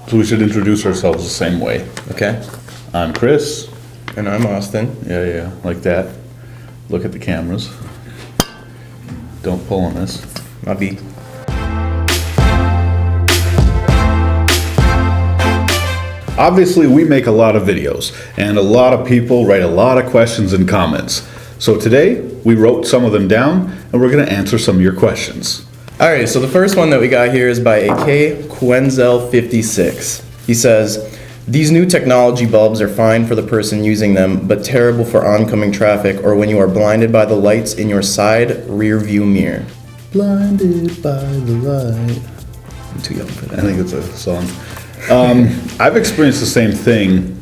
So we should introduce ourselves the same way. Okay. I'm Chris. And I'm Austin. Yeah, like that. Look at the cameras. Don't pull on this. My B. Obviously, we make a lot of videos, and a lot of people write a lot of questions and comments. So today, we wrote some of them down, and we're going to answer some of your questions. Alright, so the first one that we got here is by AK Quenzel56. He says, these new technology bulbs are fine for the person using them, but terrible for oncoming traffic or when you are blinded by the lights in your side rear view mirror. Blinded by the light. I'm too young for that. I think it's a song. I've experienced the same thing,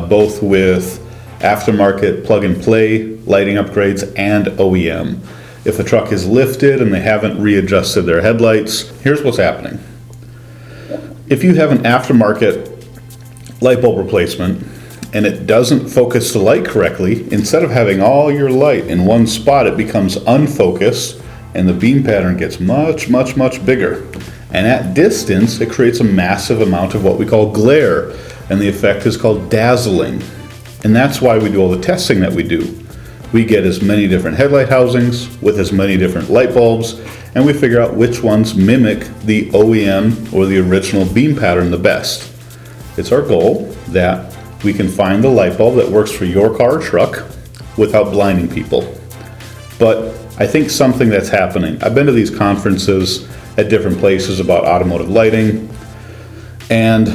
both with aftermarket plug-and-play lighting upgrades and OEM. If a truck is lifted and they haven't readjusted their headlights, here's what's happening. If you have an aftermarket light bulb replacement and it doesn't focus the light correctly, instead of having all your light in one spot, it becomes unfocused and the beam pattern gets much bigger. And at distance, it creates a massive amount of what we call glare, and the effect is called dazzling. And that's why we do all the testing that we do. We get as many different headlight housings with as many different light bulbs, and we figure out which ones mimic the OEM or the original beam pattern the best. It's our goal that we can find the light bulb that works for your car or truck without blinding people. But I think something that's happening, I've been to these conferences at different places about automotive lighting, and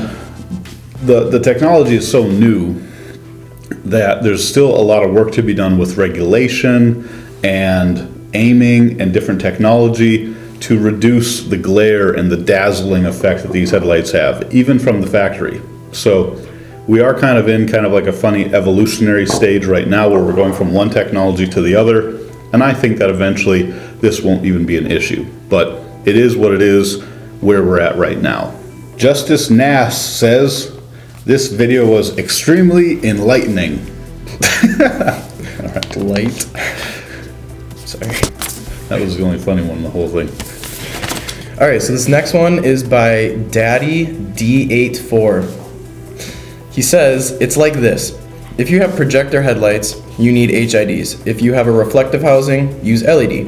the technology is so new that there's still a lot of work to be done with regulation and aiming and different technology to reduce the glare and the dazzling effect that these headlights have, even from the factory. So we are kind of like a funny evolutionary stage right now where we're going from one technology to the other, and I think that eventually this won't even be an issue. But it is what it is where we're at right now. Justice Nass says, this video was extremely enlightening. All right. Light. Sorry. That was the only funny one in the whole thing. Alright, so this next one is by Daddy D84. He says, it's like this. If you have projector headlights, you need HIDs. If you have a reflective housing, use LED.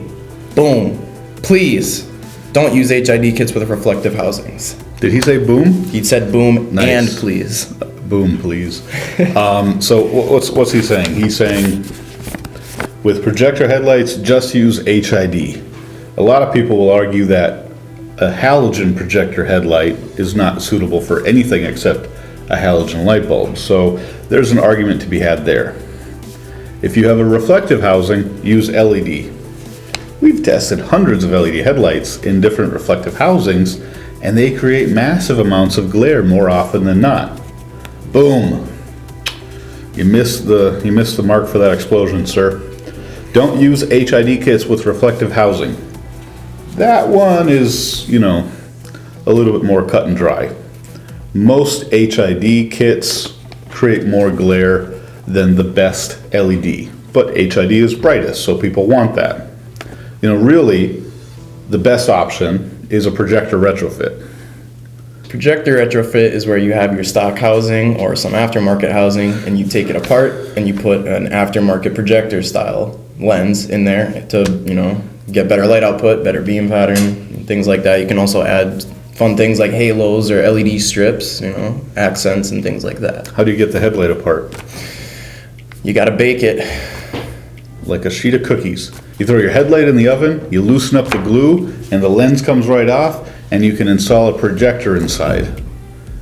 Boom. Please, don't use HID kits with reflective housings. Did he say boom? He said boom. Nice. And please. Boom, please. So what's he saying? He's saying with projector headlights, just use HID. A lot of people will argue that a halogen projector headlight is not suitable for anything except a halogen light bulb. So there's an argument to be had there. If you have a reflective housing, use LED. We've tested hundreds of LED headlights in different reflective housings, and they create massive amounts of glare more often than not. Boom. You missed the mark for that explosion, sir. Don't use HID kits with reflective housing. That one is, a little bit more cut and dry. Most HID kits create more glare than the best LED, but HID is brightest, so people want that. Really, the best option is a projector retrofit. Projector retrofit is where you have your stock housing or some aftermarket housing and you take it apart and you put an aftermarket projector style lens in there to, get better light output, better beam pattern, things like that. You can also add fun things like halos or LED strips, accents and things like that. How do you get the headlight apart? You gotta bake it. Like a sheet of cookies. You throw your headlight in the oven, you loosen up the glue, and the lens comes right off, and you can install a projector inside.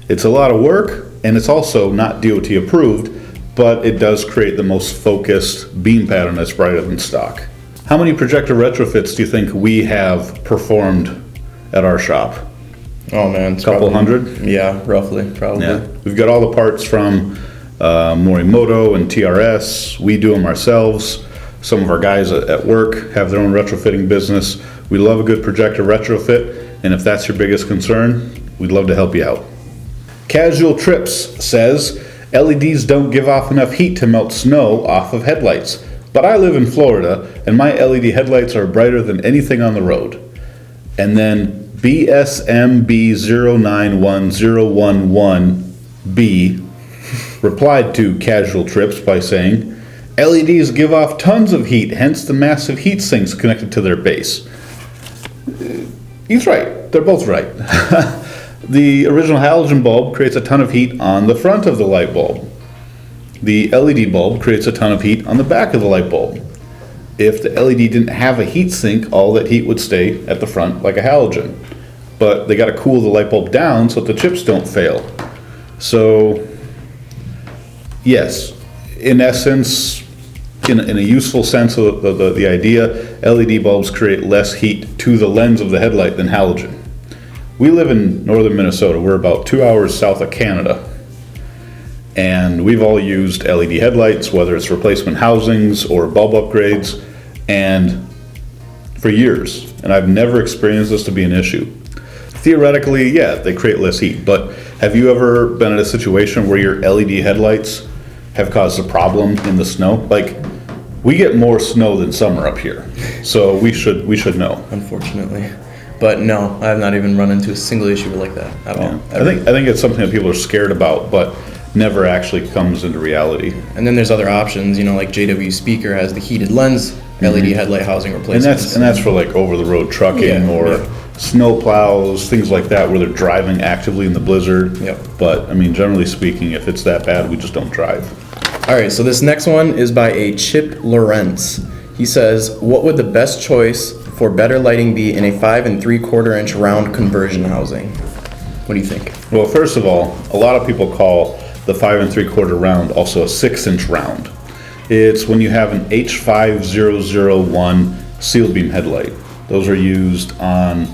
It's a lot of work, and it's also not DOT approved, but it does create the most focused beam pattern that's brighter than stock. How many projector retrofits do you think we have performed at our shop? Oh man, a couple hundred? Yeah, roughly, probably. Yeah. We've got all the parts from Morimoto and TRS. We do them ourselves. Some of our guys at work have their own retrofitting business. We love a good projector retrofit, and if that's your biggest concern, we'd love to help you out. Casual Trips says, LEDs don't give off enough heat to melt snow off of headlights, but I live in Florida, and my LED headlights are brighter than anything on the road. And then BSMB091011B replied to Casual Trips by saying, LEDs give off tons of heat, hence the massive heat sinks connected to their base. He's right. They're both right. The original halogen bulb creates a ton of heat on the front of the light bulb. The LED bulb creates a ton of heat on the back of the light bulb. If the LED didn't have a heat sink, all that heat would stay at the front like a halogen. But they got to cool the light bulb down so that the chips don't fail. So, yes, in essence, in a useful sense of the idea, LED bulbs create less heat to the lens of the headlight than halogen. We live in northern Minnesota. We're about 2 hours south of Canada. And we've all used LED headlights, whether it's replacement housings or bulb upgrades, and for years. And I've never experienced this to be an issue. Theoretically, yeah, they create less heat, but have you ever been in a situation where your LED headlights have caused a problem in the snow? Like, we get more snow than summer up here, so we should know. Unfortunately. But no, I have not even run into a single issue like that at all. I think it's something that people are scared about, but never actually comes into reality. And then there's other options, like JW Speaker has the heated lens LED headlight housing replacements. And that's for like over-the-road trucking or snow plows, things like that, where they're driving actively in the blizzard. Yep. But I mean, generally speaking, if it's that bad, we just don't drive. All right, so this next one is by a Chip Lawrence. He says, what would the best choice for better lighting be in a 5 3/4 inch round conversion housing? What do you think? Well, first of all, a lot of people call the 5 3/4 round also a 6-inch round. It's when you have an H5001 seal beam headlight. Those are used on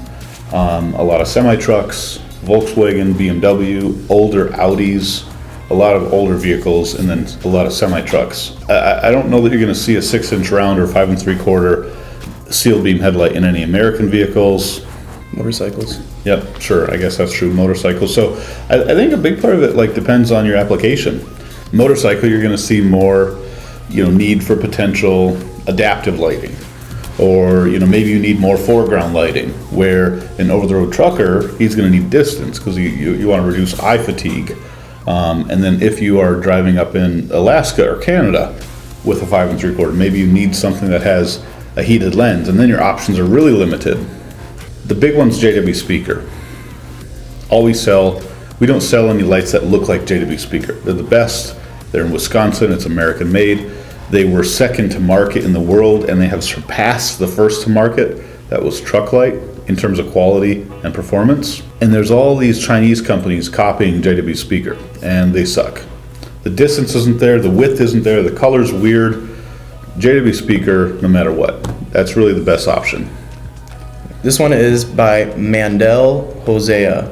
a lot of semi-trucks, Volkswagen, BMW, older Audis, a lot of older vehicles, and then a lot of semi-trucks. I don't know that you're going to see a 6-inch round or 5 3/4 seal beam headlight in any American vehicles. Motorcycles. Yep, sure, I guess that's true, motorcycles. So I think a big part of it depends on your application. Motorcycle, you're going to see more need for potential adaptive lighting, or maybe you need more foreground lighting, where an over-the-road trucker, he's going to need distance because you want to reduce eye fatigue. And then if you are driving up in Alaska or Canada with a 5 3/4, maybe you need something that has a heated lens, and then your options are really limited. The big one's JW Speaker. We don't sell any lights that look like JW Speaker. They're the best. They're in Wisconsin. It's American made. They were second to market in the world, and they have surpassed the first to market. That was Truck Light in terms of quality and performance. And there's all these Chinese companies copying JW Speaker, and they suck. The distance isn't there. The width isn't there. The color's weird. JW Speaker, no matter what. That's really the best option. This one is by Mandel Hosea.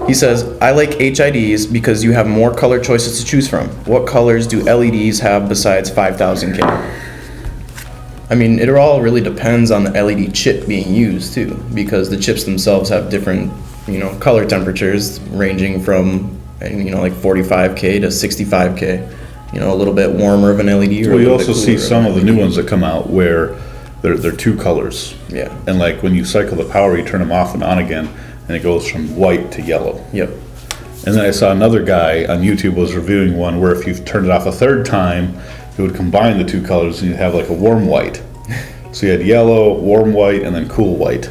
He says, I like HIDs because you have more color choices to choose from. What colors do LEDs have besides 5000K? I mean, it all really depends on the LED chip being used too, because the chips themselves have different, color temperatures ranging from, 45K to 65K. A little bit warmer of an LED. Well, you also see some of the new ones that come out where they're two colors. Yeah. And when you cycle the power, you turn them off and on again, and it goes from white to yellow. Yep. And then I saw another guy on YouTube was reviewing one where if you turned it off a third time, it would combine the two colors and you'd have a warm white. So you had yellow, warm white, and then cool white.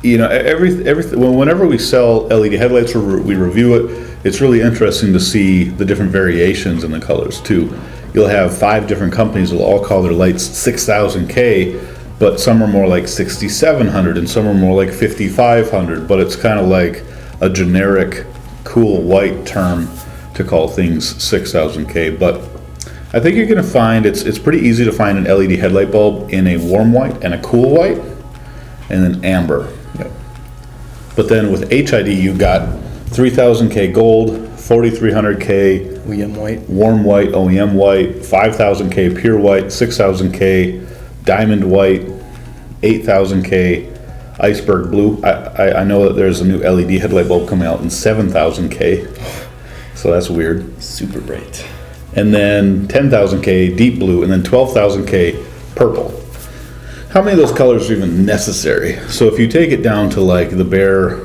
Whenever we sell LED headlights or we review it, it's really interesting to see the different variations in the colors too. You'll have 5 different companies that will all call their lights 6000K, but some are more like 6700 and some are more like 5500, but it's kind of like a generic cool white term to call things 6000K. But I think you're going to find it's pretty easy to find an LED headlight bulb in a warm white and a cool white and then amber. Yep. But then with HID you got 3000K gold, 4300K OEM white, warm white, OEM white, 5000K pure white, 6000K diamond white, 8000K iceberg blue. I know that there's a new LED headlight bulb coming out in 7000K, so that's weird. Super bright. And then 10,000K deep blue, and then 12,000K purple. how many of those colors are even necessary? So if you take it down to like the bare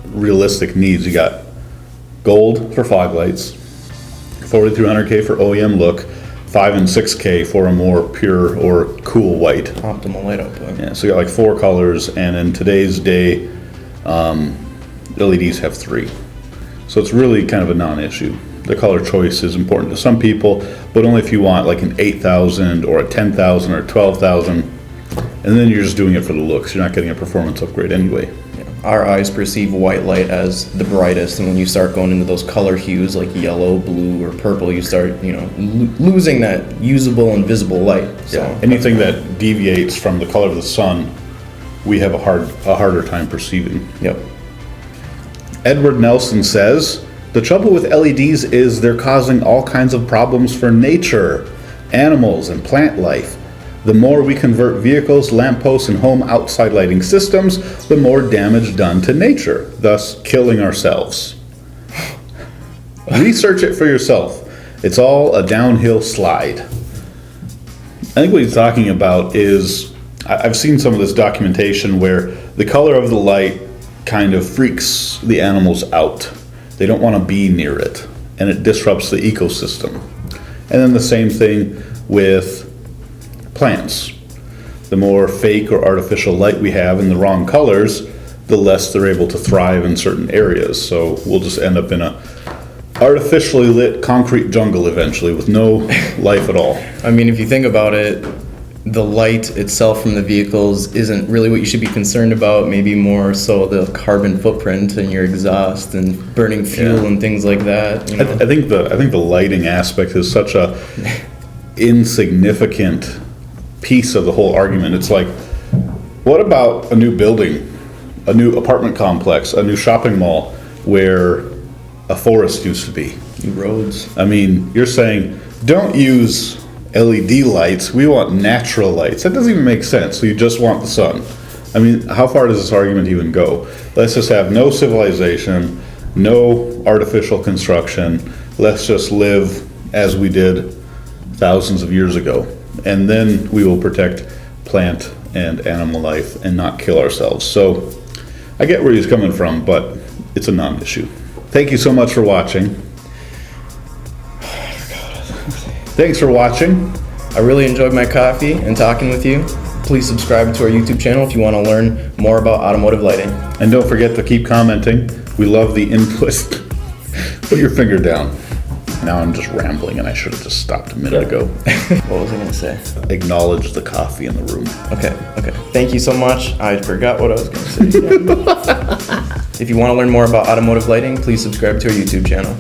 realistic needs, you got gold for fog lights, 4300K for OEM look, 5 and 6K for a more pure or cool white. Optimal light output. Yeah, so you got like 4 colors, and in today's day, LEDs have 3. So it's really kind of a non-issue. The color choice is important to some people, but only if you want like an 8,000 or a 10,000 or 12,000, and then you're just doing it for the looks. You're not getting a performance upgrade anyway. Our eyes perceive white light as the brightest, and when you start going into those color hues like yellow, blue, or purple, you start, losing that usable and visible light. So Anything that deviates from the color of the sun, we have a harder time perceiving. Yep. Edward Nelson says, the trouble with LEDs is they're causing all kinds of problems for nature, animals, and plant life. The more we convert vehicles, lampposts, and home outside lighting systems, the more damage done to nature, thus killing ourselves. Research it for yourself. It's all a downhill slide. I think what he's talking about is, I've seen some of this documentation where the color of the light kind of freaks the animals out. They don't want to be near it, and it disrupts the ecosystem. And then the same thing with plants. The more fake or artificial light we have in the wrong colors, the less they're able to thrive in certain areas. So we'll just end up in a artificially lit concrete jungle eventually with no life at all. I mean, if you think about it, the light itself from the vehicles isn't really what you should be concerned about. Maybe more so the carbon footprint in your exhaust and burning fuel and things like that. I think the lighting aspect is such a insignificant piece of the whole argument. It's like, what about a new building, a new apartment complex, a new shopping mall where a forest used to be? New roads. I mean, you're saying don't use LED lights, we want natural lights. That doesn't even make sense. So you just want the sun. I mean, how far does this argument even go? Let's just have no civilization, no artificial construction. Let's just live as we did thousands of years ago. And then we will protect plant and animal life and not kill ourselves. So I get where he's coming from, but it's a non-issue. Thank you so much for watching. Thanks for watching. I really enjoyed my coffee and talking with you. Please subscribe to our YouTube channel if you want to learn more about automotive lighting. And don't forget to keep commenting. We love the input. Put your finger down. Now I'm just rambling and I should have just stopped a minute ago. What was I going to say? Acknowledge the coffee in the room. Okay. Thank you so much. I forgot what I was going to say. If you want to learn more about automotive lighting, please subscribe to our YouTube channel.